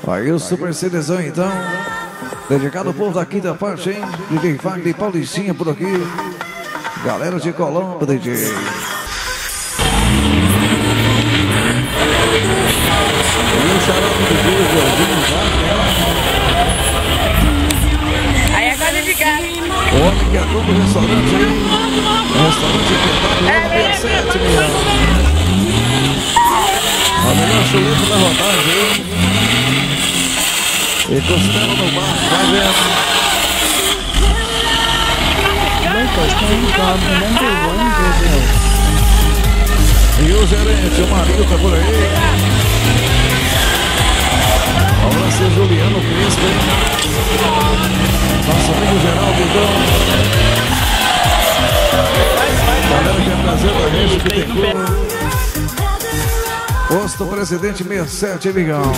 Aí o Super Celezão, então. Dedicado ao povo da quinta parte, hein? DJ Wagner e Paulicinha por aqui. Galera de Colombo, DJ. E o xarope do DJ, Jorginho Wagner. Aí agora de ficar. O homem que atua no restaurante, hein? Restaurante Petado, lá no 67, milhão. A melhor chuleta da rodagem, hein? E costela no bar, vai vendo. E o gerente, o marido tá por aí. Abraço Juliano Crispo, hein? Nosso amigo Geraldo, então. Galera que é prazer da gente, que tem cor. Posto Presidente 67, amigão.